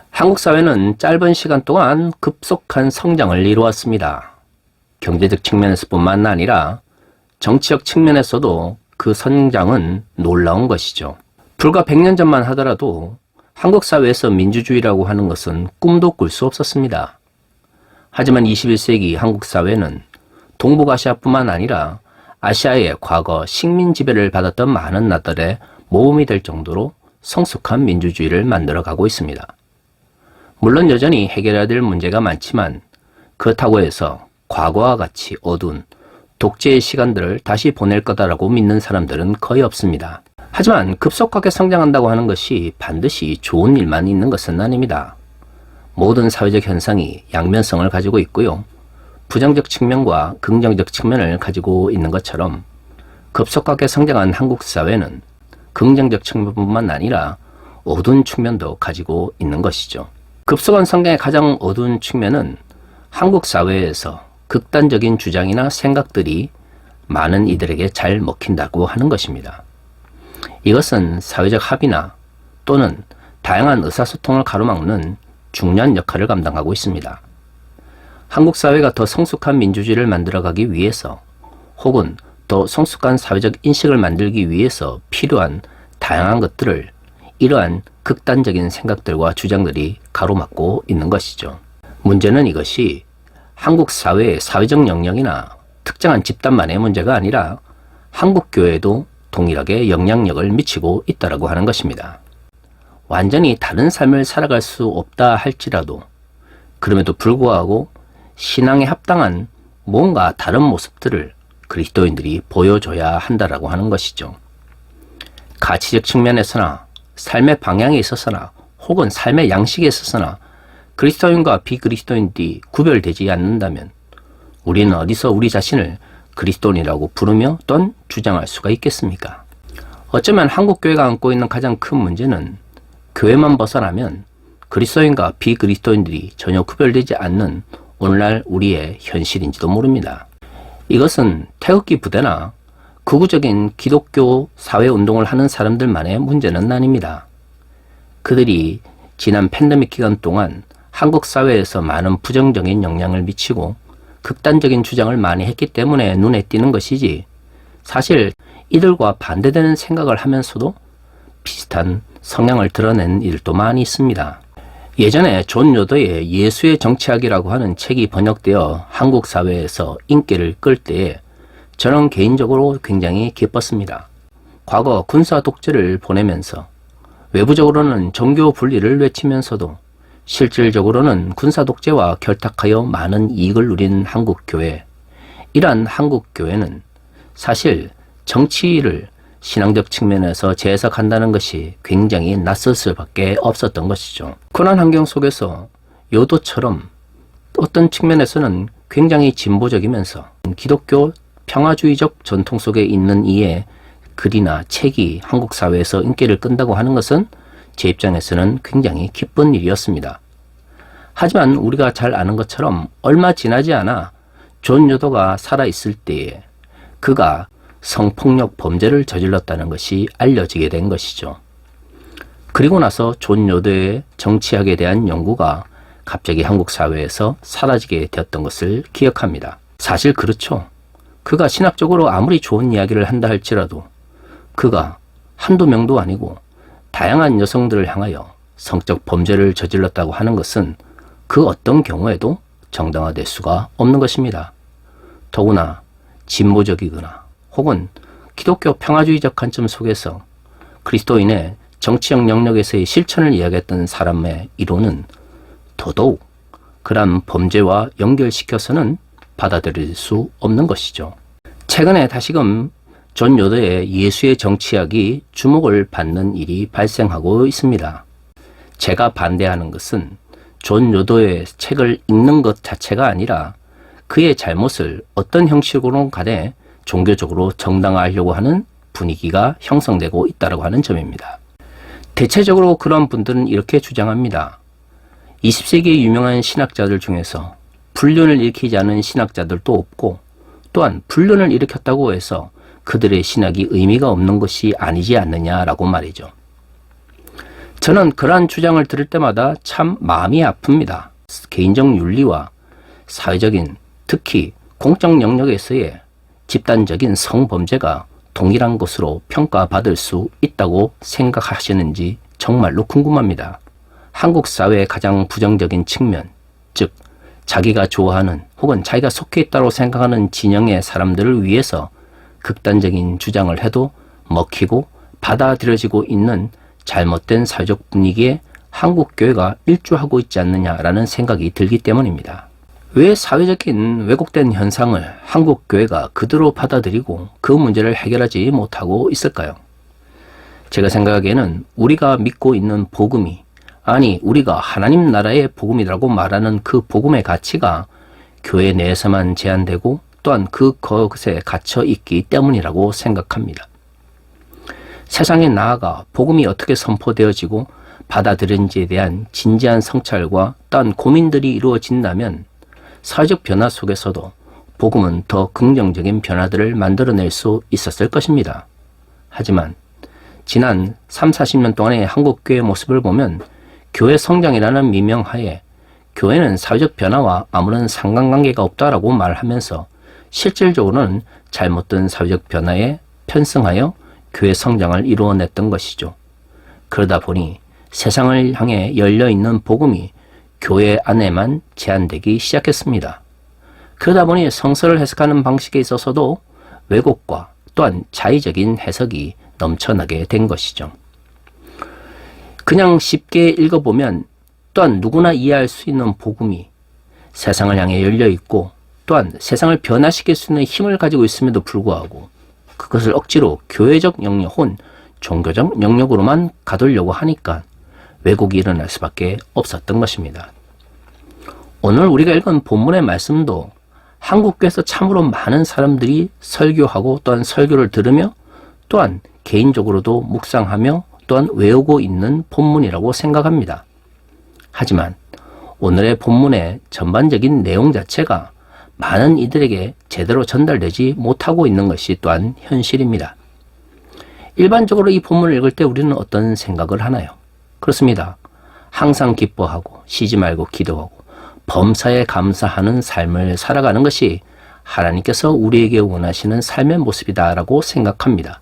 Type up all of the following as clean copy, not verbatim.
한국 사회는 짧은 시간 동안 급속한 성장을 이루었습니다. 경제적 측면에서뿐만 아니라 정치적 측면에서도 그 성장은 놀라운 것이죠. 불과 100년 전만 하더라도 한국 사회에서 민주주의라고 하는 것은 꿈도 꿀 수 없었습니다. 하지만 21세기 한국 사회는 동북아시아뿐만 아니라 아시아의 과거 식민 지배를 받았던 많은 나라들의 모험이 될 정도로 성숙한 민주주의를 만들어가고 있습니다. 물론 여전히 해결해야 될 문제가 많지만 그렇다고 해서 과거와 같이 어두운 독재의 시간들을 다시 보낼 거다라고 믿는 사람들은 거의 없습니다. 하지만 급속하게 성장한다고 하는 것이 반드시 좋은 일만 있는 것은 아닙니다. 모든 사회적 현상이 양면성을 가지고 있고요. 부정적 측면과 긍정적 측면을 가지고 있는 것처럼 급속하게 성장한 한국 사회는 긍정적 측면뿐만 아니라 어두운 측면도 가지고 있는 것이죠. 급속한 성장의 가장 어두운 측면은 한국 사회에서 극단적인 주장이나 생각들이 많은 이들에게 잘 먹힌다고 하는 것입니다. 이것은 사회적 합의나 또는 다양한 의사소통을 가로막는 중요한 역할을 감당하고 있습니다. 한국 사회가 더 성숙한 민주주의를 만들어가기 위해서 혹은 더 성숙한 사회적 인식을 만들기 위해서 필요한 다양한 것들을 이러한 극단적인 생각들과 주장들이 가로막고 있는 것이죠. 문제는 이것이 한국 사회의 사회적 영역이나 특정한 집단만의 문제가 아니라 한국 교회에도 동일하게 영향력을 미치고 있다고 하는 것입니다. 완전히 다른 삶을 살아갈 수 없다 할지라도 그럼에도 불구하고 신앙에 합당한 뭔가 다른 모습들을 그리스도인들이 보여줘야 한다라고 하는 것이죠. 가치적 측면에서나 삶의 방향에 있어서나 혹은 삶의 양식에 있어서나 그리스도인과 비그리스도인들이 구별되지 않는다면 우리는 어디서 우리 자신을 그리스도인이라고 부르며 또는 주장할 수가 있겠습니까? 어쩌면 한국 교회가 안고 있는 가장 큰 문제는 교회만 벗어나면 그리스도인과 비그리스도인들이 전혀 구별되지 않는 오늘날 우리의 현실인지도 모릅니다. 이것은 태극기 부대나 극우적인 기독교 사회운동을 하는 사람들만의 문제는 아닙니다. 그들이 지난 팬데믹 기간 동안 한국 사회에서 많은 부정적인 영향을 미치고 극단적인 주장을 많이 했기 때문에 눈에 띄는 것이지 사실 이들과 반대되는 생각을 하면서도 비슷한 성향을 드러낸 이들도 많이 있습니다. 예전에 존 요더의 예수의 정치학이라고 하는 책이 번역되어 한국 사회에서 인기를 끌 때에 저는 개인적으로 굉장히 기뻤습니다. 과거 군사 독재를 보내면서 외부적으로는 종교 분리를 외치면서도 실질적으로는 군사 독재와 결탁하여 많은 이익을 누린 한국 교회. 이러한 한국 교회는 사실 정치를 신앙적 측면에서 재해석한다는 것이 굉장히 낯설 수밖에 없었던 것이죠. 그런 환경 속에서 요도처럼 어떤 측면에서는 굉장히 진보적이면서 기독교 평화주의적 전통 속에 있는 이의 글이나 책이 한국 사회에서 인기를 끈다고 하는 것은 제 입장에서는 굉장히 기쁜 일이었습니다. 하지만 우리가 잘 아는 것처럼 얼마 지나지 않아 존 요도가 살아있을 때에 그가 성폭력 범죄를 저질렀다는 것이 알려지게 된 것이죠. 그리고 나서 존 요도의 정치학에 대한 연구가 갑자기 한국 사회에서 사라지게 되었던 것을 기억합니다. 사실 그렇죠. 그가 신학적으로 아무리 좋은 이야기를 한다 할지라도 그가 한두 명도 아니고 다양한 여성들을 향하여 성적 범죄를 저질렀다고 하는 것은 그 어떤 경우에도 정당화될 수가 없는 것입니다. 더구나 진보적이거나 혹은 기독교 평화주의적 관점 속에서 그리스도인의 정치적 영역에서의 실천을 이야기했던 사람의 이론은 더더욱 그러한 범죄와 연결시켜서는 받아들일 수 없는 것이죠. 최근에 다시금 존 요더의 예수의 정치학이 주목을 받는 일이 발생하고 있습니다. 제가 반대하는 것은 존 요더의 책을 읽는 것 자체가 아니라 그의 잘못을 어떤 형식으로 간에 종교적으로 정당화하려고 하는 분위기가 형성되고 있다고 하는 점입니다. 대체적으로 그런 분들은 이렇게 주장합니다. 20세기의 유명한 신학자들 중에서 불륜을 일으키지 않은 신학자들도 없고 또한 불륜을 일으켰다고 해서 그들의 신학이 의미가 없는 것이 아니지 않느냐라고 말이죠. 저는 그러한 주장을 들을 때마다 참 마음이 아픕니다. 개인적 윤리와 사회적인, 특히 공적 영역에서의 집단적인 성범죄가 동일한 것으로 평가받을 수 있다고 생각하시는지 정말로 궁금합니다. 한국 사회의 가장 부정적인 측면, 즉 자기가 좋아하는 혹은 자기가 속해 있다고 생각하는 진영의 사람들을 위해서 극단적인 주장을 해도 먹히고 받아들여지고 있는 잘못된 사회적 분위기에 한국 교회가 일조하고 있지 않느냐라는 생각이 들기 때문입니다. 왜 사회적인 왜곡된 현상을 한국 교회가 그대로 받아들이고 그 문제를 해결하지 못하고 있을까요? 제가 생각하기에는 우리가 믿고 있는 복음이, 아니 우리가 하나님 나라의 복음이라고 말하는 그 복음의 가치가 교회 내에서만 제한되고 또한 그것에 갇혀 있기 때문이라고 생각합니다. 세상에 나아가 복음이 어떻게 선포되어지고 받아들인지에 대한 진지한 성찰과 또한 고민들이 이루어진다면 사회적 변화 속에서도 복음은 더 긍정적인 변화들을 만들어낼 수 있었을 것입니다. 하지만 지난 30-40년 동안의 한국교회의 모습을 보면 교회 성장이라는 미명하에 교회는 사회적 변화와 아무런 상관관계가 없다라고 말하면서 실질적으로는 잘못된 사회적 변화에 편승하여 교회 성장을 이루어냈던 것이죠. 그러다 보니 세상을 향해 열려있는 복음이 교회 안에만 제한되기 시작했습니다. 그러다 보니 성서를 해석하는 방식에 있어서도 왜곡과 또한 자의적인 해석이 넘쳐나게 된 것이죠. 그냥 쉽게 읽어보면 또한 누구나 이해할 수 있는 복음이 세상을 향해 열려있고 또한 세상을 변화시킬 수 있는 힘을 가지고 있음에도 불구하고 그것을 억지로 교회적 영역 혹은 종교적 영역으로만 가두려고 하니까 왜곡이 일어날 수밖에 없었던 것입니다. 오늘 우리가 읽은 본문의 말씀도 한국교회에서 참으로 많은 사람들이 설교하고 또한 설교를 들으며 또한 개인적으로도 묵상하며 또한 외우고 있는 본문이라고 생각합니다. 하지만 오늘의 본문의 전반적인 내용 자체가 많은 이들에게 제대로 전달되지 못하고 있는 것이 또한 현실입니다. 일반적으로 이 본문을 읽을 때 우리는 어떤 생각을 하나요? 그렇습니다. 항상 기뻐하고 쉬지 말고 기도하고 범사에 감사하는 삶을 살아가는 것이 하나님께서 우리에게 원하시는 삶의 모습이다라고 생각합니다.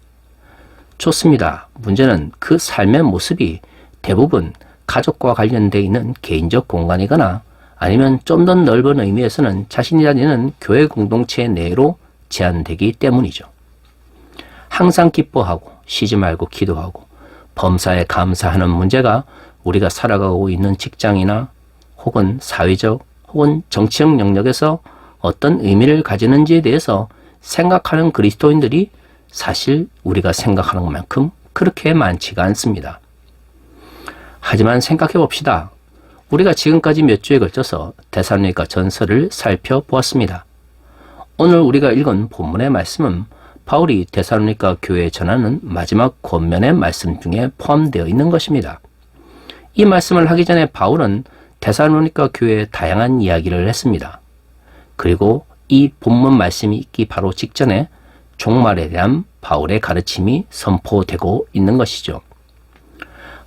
좋습니다. 문제는 그 삶의 모습이 대부분 가족과 관련되어 있는 개인적 공간이거나 아니면 좀 더 넓은 의미에서는 자신이 다니는 교회 공동체 내로 제한되기 때문이죠. 항상 기뻐하고 쉬지 말고 기도하고 범사에 감사하는 문제가 우리가 살아가고 있는 직장이나 혹은 사회적 혹은 정치적 영역에서 어떤 의미를 가지는지에 대해서 생각하는 그리스도인들이 사실 우리가 생각하는 것만큼 그렇게 많지가 않습니다. 하지만 생각해 봅시다. 우리가 지금까지 몇 주에 걸쳐서 데살로니가 전서를 살펴보았습니다. 오늘 우리가 읽은 본문의 말씀은 바울이 데살로니가 교회에 전하는 마지막 권면의 말씀 중에 포함되어 있는 것입니다. 이 말씀을 하기 전에 바울은 데살로니가 교회에 다양한 이야기를 했습니다. 그리고 이 본문 말씀이 있기 바로 직전에 종말에 대한 바울의 가르침이 선포되고 있는 것이죠.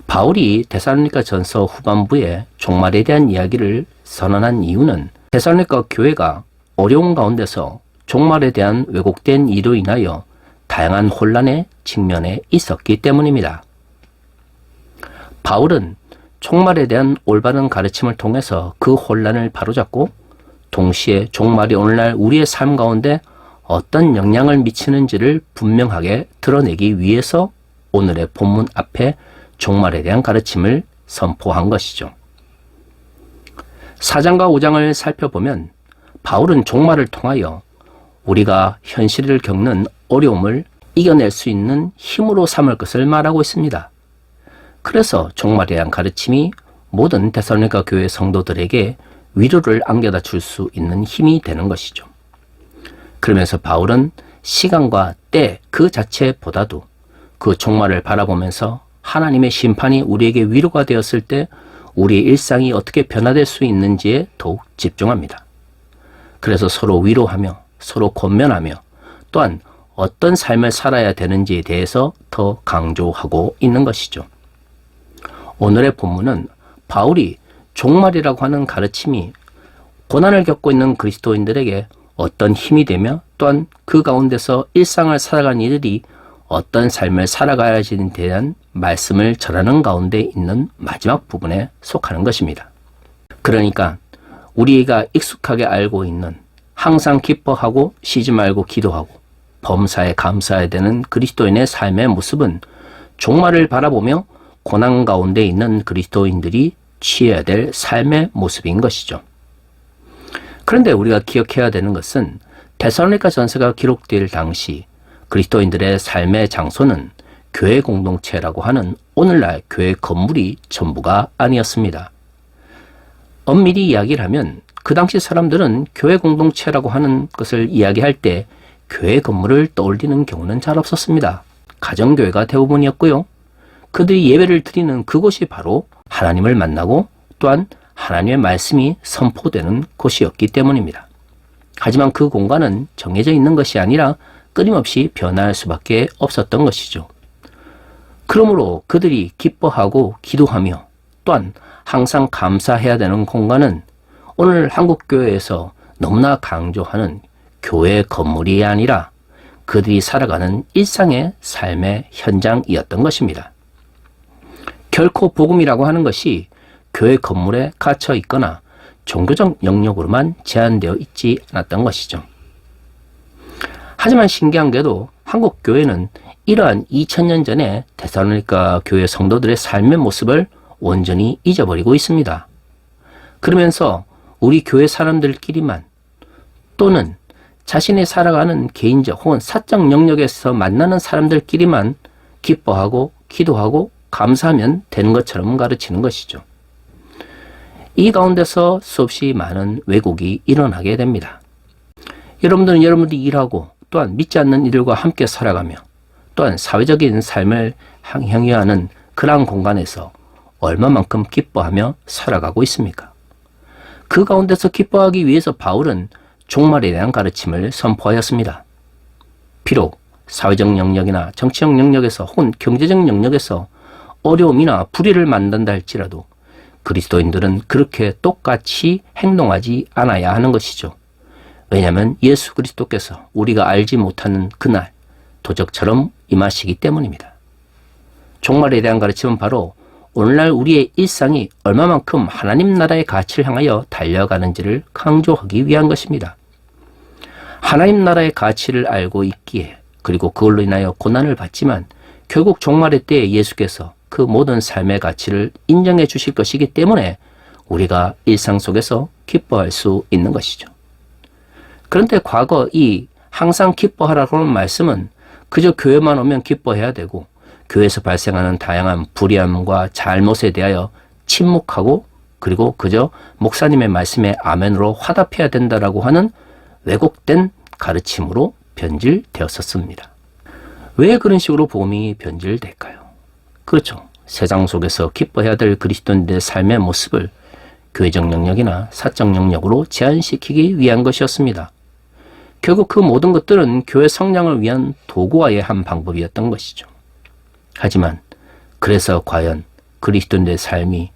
바울이 데살로니가 전서 후반부에 종말에 대한 이야기를 선언한 이유는 데살로니가 교회가 어려운 가운데서 종말에 대한 왜곡된 일로 인하여 다양한 혼란의 직면에 있었기 때문입니다. 바울은 종말에 대한 올바른 가르침을 통해서 그 혼란을 바로잡고 동시에 종말이 오늘날 우리의 삶 가운데 어떤 영향을 미치는지를 분명하게 드러내기 위해서 오늘의 본문 앞에 종말에 대한 가르침을 선포한 것이죠. 4장과 5장을 살펴보면 바울은 종말을 통하여 우리가 현실을 겪는 어려움을 이겨낼 수 있는 힘으로 삼을 것을 말하고 있습니다. 그래서 종말에 대한 가르침이 모든 데살로니가 교회 성도들에게 위로를 안겨다 줄 수 있는 힘이 되는 것이죠. 그러면서 바울은 시간과 때 그 자체보다도 그 종말을 바라보면서 하나님의 심판이 우리에게 위로가 되었을 때 우리의 일상이 어떻게 변화될 수 있는지에 더욱 집중합니다. 그래서 서로 위로하며 서로 권면하며 또한 어떤 삶을 살아야 되는지에 대해서 더 강조하고 있는 것이죠. 오늘의 본문은 바울이 종말이라고 하는 가르침이 고난을 겪고 있는 그리스도인들에게 어떤 힘이 되며 또한 그 가운데서 일상을 살아가는 이들이 어떤 삶을 살아가야지에 대한 말씀을 전하는 가운데 있는 마지막 부분에 속하는 것입니다. 그러니까 우리가 익숙하게 알고 있는 항상 기뻐하고 쉬지 말고 기도하고 범사에 감사해야 되는 그리스도인의 삶의 모습은 종말을 바라보며 고난 가운데 있는 그리스도인들이 취해야 될 삶의 모습인 것이죠. 그런데 우리가 기억해야 되는 것은 데살로니가 전서가 기록될 당시 그리스도인들의 삶의 장소는 교회 공동체라고 하는 오늘날 교회 건물이 전부가 아니었습니다. 엄밀히 이야기를 하면 그 당시 사람들은 교회 공동체라고 하는 것을 이야기할 때 교회 건물을 떠올리는 경우는 잘 없었습니다. 가정교회가 대부분이었고요. 그들이 예배를 드리는 그곳이 바로 하나님을 만나고 또한 하나님의 말씀이 선포되는 곳이었기 때문입니다. 하지만 그 공간은 정해져 있는 것이 아니라 끊임없이 변할 수밖에 없었던 것이죠. 그러므로 그들이 기뻐하고 기도하며 또한 항상 감사해야 되는 공간은 오늘 한국교회에서 너무나 강조하는 교회 건물이 아니라 그들이 살아가는 일상의 삶의 현장이었던 것입니다. 결코 복음이라고 하는 것이 교회 건물에 갇혀 있거나 종교적 영역으로만 제한되어 있지 않았던 것이죠. 하지만 신기한 게도 한국 교회는 이러한 2000년 전에 데살로니가 교회 성도들의 삶의 모습을 온전히 잊어버리고 있습니다. 그러면서 우리 교회 사람들끼리만 또는 자신이 살아가는 개인적 혹은 사적 영역에서 만나는 사람들끼리만 기뻐하고 기도하고 감사하면 되는 것처럼 가르치는 것이죠. 이 가운데서 수없이 많은 왜곡이 일어나게 됩니다. 여러분들은 여러분들이 일하고 또한 믿지 않는 이들과 함께 살아가며 또한 사회적인 삶을 향유하는 그러한 공간에서 얼마만큼 기뻐하며 살아가고 있습니까? 그 가운데서 기뻐하기 위해서 바울은 종말에 대한 가르침을 선포하였습니다. 비록 사회적 영역이나 정치적 영역에서 혹은 경제적 영역에서 어려움이나 불의를 만든다 할지라도 그리스도인들은 그렇게 똑같이 행동하지 않아야 하는 것이죠. 왜냐하면 예수 그리스도께서 우리가 알지 못하는 그날 도적처럼 임하시기 때문입니다. 종말에 대한 가르침은 바로 오늘날 우리의 일상이 얼마만큼 하나님 나라의 가치를 향하여 달려가는지를 강조하기 위한 것입니다. 하나님 나라의 가치를 알고 있기에 그리고 그걸로 인하여 고난을 받지만 결국 종말의 때에 예수께서 그 모든 삶의 가치를 인정해 주실 것이기 때문에 우리가 일상 속에서 기뻐할 수 있는 것이죠. 그런데 과거 이 항상 기뻐하라고 하는 말씀은 그저 교회만 오면 기뻐해야 되고 교회에서 발생하는 다양한 불의함과 잘못에 대하여 침묵하고 그리고 그저 목사님의 말씀에 아멘으로 화답해야 된다라고 하는 왜곡된 가르침으로 변질되었었습니다. 왜 그런 식으로 복음이 변질될까요? 그렇죠. 세상 속에서 기뻐해야 될 그리스도인들의 삶의 모습을 교회적 영역이나 사적 영역으로 제한시키기 위한 것이었습니다. 결국 그 모든 것들은 교회 성장을 위한 도구화의 한 방법이었던 것이죠. 하지만 그래서 과연 그리스도인들의 삶이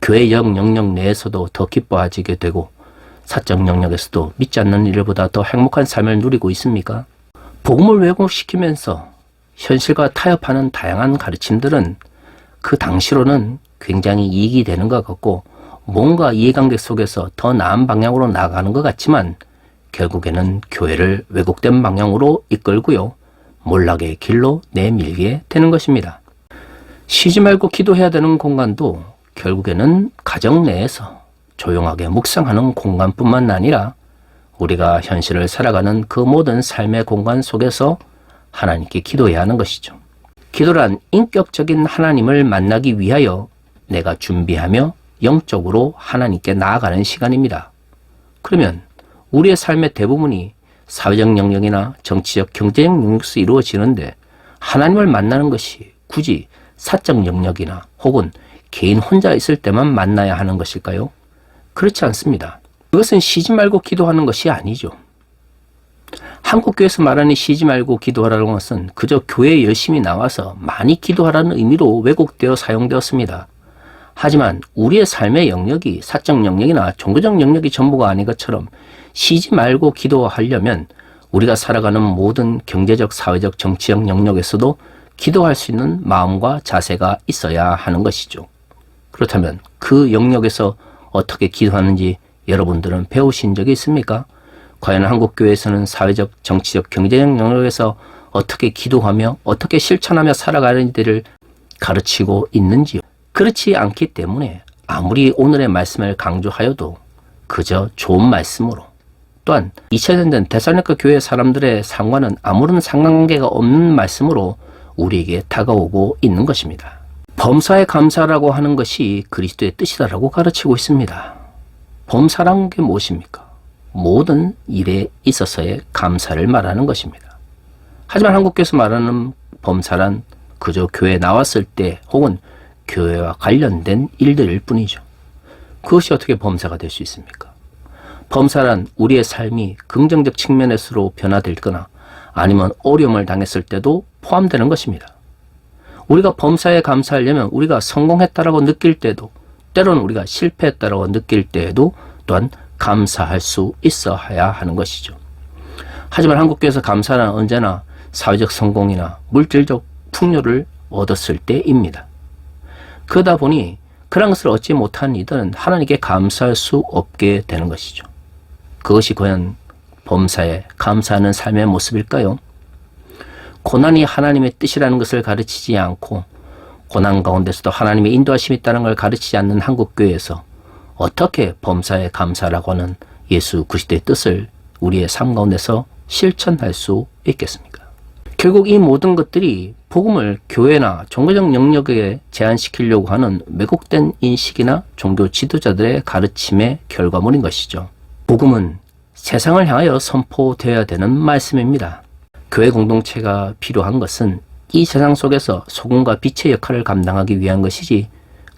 교회적 영역 내에서도 더 기뻐하게 되고 사적 영역에서도 믿지 않는 이들보다 더 행복한 삶을 누리고 있습니까? 복음을 왜곡시키면서 현실과 타협하는 다양한 가르침들은 그 당시로는 굉장히 이익이 되는 것 같고 뭔가 이해관계 속에서 더 나은 방향으로 나아가는 것 같지만 결국에는 교회를 왜곡된 방향으로 이끌고요. 몰락의 길로 내밀게 되는 것입니다. 쉬지 말고 기도해야 되는 공간도 결국에는 가정 내에서 조용하게 묵상하는 공간뿐만 아니라 우리가 현실을 살아가는 그 모든 삶의 공간 속에서 하나님께 기도해야 하는 것이죠. 기도란 인격적인 하나님을 만나기 위하여 내가 준비하며 영적으로 하나님께 나아가는 시간입니다. 그러면 우리의 삶의 대부분이 사회적 영역이나 정치적, 경제적 영역에서 이루어지는데 하나님을 만나는 것이 굳이 사적 영역이나 혹은 개인 혼자 있을 때만 만나야 하는 것일까요? 그렇지 않습니다. 그것은 쉬지 말고 기도하는 것이 아니죠. 한국교회에서 말하는 쉬지 말고 기도하라는 것은 그저 교회에 열심히 나와서 많이 기도하라는 의미로 왜곡되어 사용되었습니다. 하지만 우리의 삶의 영역이 사적 영역이나 종교적 영역이 전부가 아닌 것처럼 쉬지 말고 기도하려면 우리가 살아가는 모든 경제적, 사회적, 정치적 영역에서도 기도할 수 있는 마음과 자세가 있어야 하는 것이죠. 그렇다면 그 영역에서 어떻게 기도하는지 여러분들은 배우신 적이 있습니까? 과연 한국교회에서는 사회적, 정치적, 경제적 영역에서 어떻게 기도하며 어떻게 실천하며 살아가는지를 가르치고 있는지요? 그렇지 않기 때문에 아무리 오늘의 말씀을 강조하여도 그저 좋은 말씀으로, 또한 2000년 된 데살로니가 교회 사람들의 상과는 아무런 상관관계가 없는 말씀으로 우리에게 다가오고 있는 것입니다. 범사에 감사라고 하는 것이 그리스도의 뜻이다라고 가르치고 있습니다. 범사란 게 무엇입니까? 모든 일에 있어서의 감사를 말하는 것입니다. 하지만 한국교회에서 말하는 범사란 그저 교회에 나왔을 때 혹은 교회와 관련된 일들일 뿐이죠. 그것이 어떻게 범사가 될 수 있습니까? 범사란 우리의 삶이 긍정적 측면에서로 변화되거나 아니면 어려움을 당했을 때도 포함되는 것입니다. 우리가 범사에 감사하려면 우리가 성공했다라고 느낄 때도, 때로는 우리가 실패했다라고 느낄 때에도 또한 감사할 수 있어야 하는 것이죠. 하지만 한국교회에서 감사는 언제나 사회적 성공이나 물질적 풍요를 얻었을 때입니다. 그러다 보니 그런 것을 얻지 못한 이들은 하나님께 감사할 수 없게 되는 것이죠. 그것이 과연 범사에 감사하는 삶의 모습일까요? 고난이 하나님의 뜻이라는 것을 가르치지 않고 고난 가운데서도 하나님의 인도하심이 있다는 걸 가르치지 않는 한국교회에서 어떻게 범사에 감사라고 하는 예수 그리스도의 뜻을 우리의 삶 가운데서 실천할 수 있겠습니까? 결국 이 모든 것들이 복음을 교회나 종교적 영역에 제한시키려고 하는 왜곡된 인식이나 종교 지도자들의 가르침의 결과물인 것이죠. 복음은 세상을 향하여 선포되어야 되는 말씀입니다. 교회 공동체가 필요한 것은 이 세상 속에서 소금과 빛의 역할을 감당하기 위한 것이지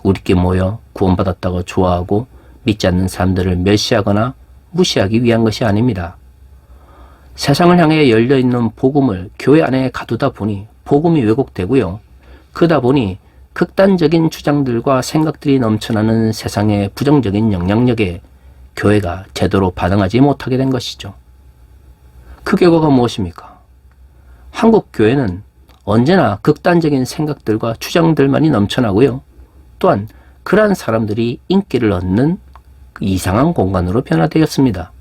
우리께 모여 구원받았다고 좋아하고 믿지 않는 사람들을 멸시하거나 무시하기 위한 것이 아닙니다. 세상을 향해 열려있는 복음을 교회 안에 가두다 보니 복음이 왜곡되고요. 그러다 보니 극단적인 주장들과 생각들이 넘쳐나는 세상의 부정적인 영향력에 교회가 제대로 반응하지 못하게 된 것이죠. 그 결과가 무엇입니까? 한국 교회는 언제나 극단적인 생각들과 주장들만이 넘쳐나고요. 또한 그러한 사람들이 인기를 얻는 이상한 공간으로 변화되었습니다.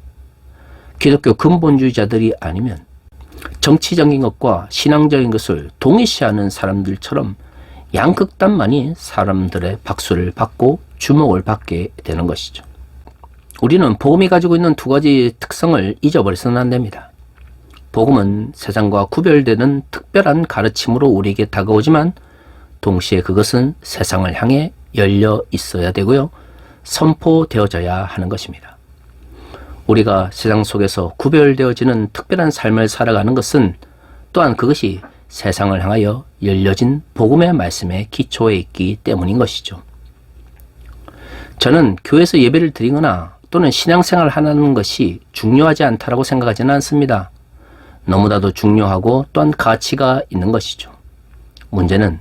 기독교 근본주의자들이 아니면 정치적인 것과 신앙적인 것을 동일시하는 사람들처럼 양극단만이 사람들의 박수를 받고 주목을 받게 되는 것이죠. 우리는 복음이 가지고 있는 두 가지 특성을 잊어버려서는 안 됩니다. 복음은 세상과 구별되는 특별한 가르침으로 우리에게 다가오지만 동시에 그것은 세상을 향해 열려 있어야 되고요. 선포되어져야 하는 것입니다. 우리가 세상 속에서 구별되어지는 특별한 삶을 살아가는 것은 또한 그것이 세상을 향하여 열려진 복음의 말씀에 기초해 있기 때문인 것이죠. 저는 교회에서 예배를 드리거나 또는 신앙생활을 하는 것이 중요하지 않다고 생각하지는 않습니다. 너무나도 중요하고 또한 가치가 있는 것이죠. 문제는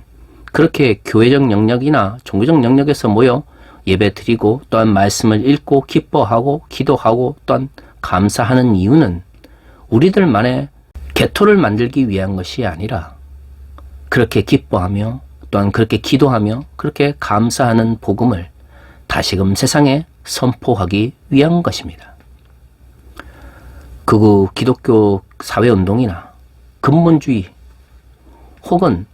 그렇게 교회적 영역이나 종교적 영역에서 모여 예배 드리고 또한 말씀을 읽고 기뻐하고 기도하고 또한 감사하는 이유는 우리들만의 개토를 만들기 위한 것이 아니라 그렇게 기뻐하며 또한 그렇게 기도하며 그렇게 감사하는 복음을 다시금 세상에 선포하기 위한 것입니다. 극우 기독교 사회운동이나 근본주의 혹은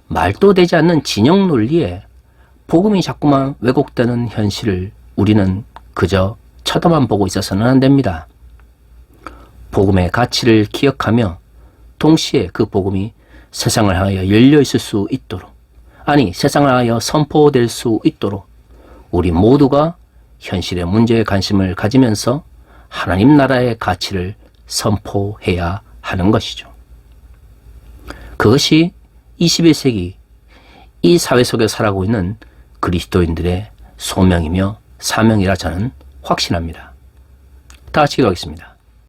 말도 되지 않는 진영 논리에 복음이 자꾸만 왜곡되는 현실을 우리는 그저 쳐다만 보고 있어서는 안 됩니다. 복음의 가치를 기억하며 동시에 그 복음이 세상을 향하여 열려 있을 수 있도록, 아니 세상을 향하여 선포될 수 있도록 우리 모두가 현실의 문제에 관심을 가지면서 하나님 나라의 가치를 선포해야 하는 것이죠. 그것이 21세기 이 사회 속에 살아가고 있는 그리스도인들의 소명이며 사명이라 저는 확신합니다. 다 같이 기도하겠습니다.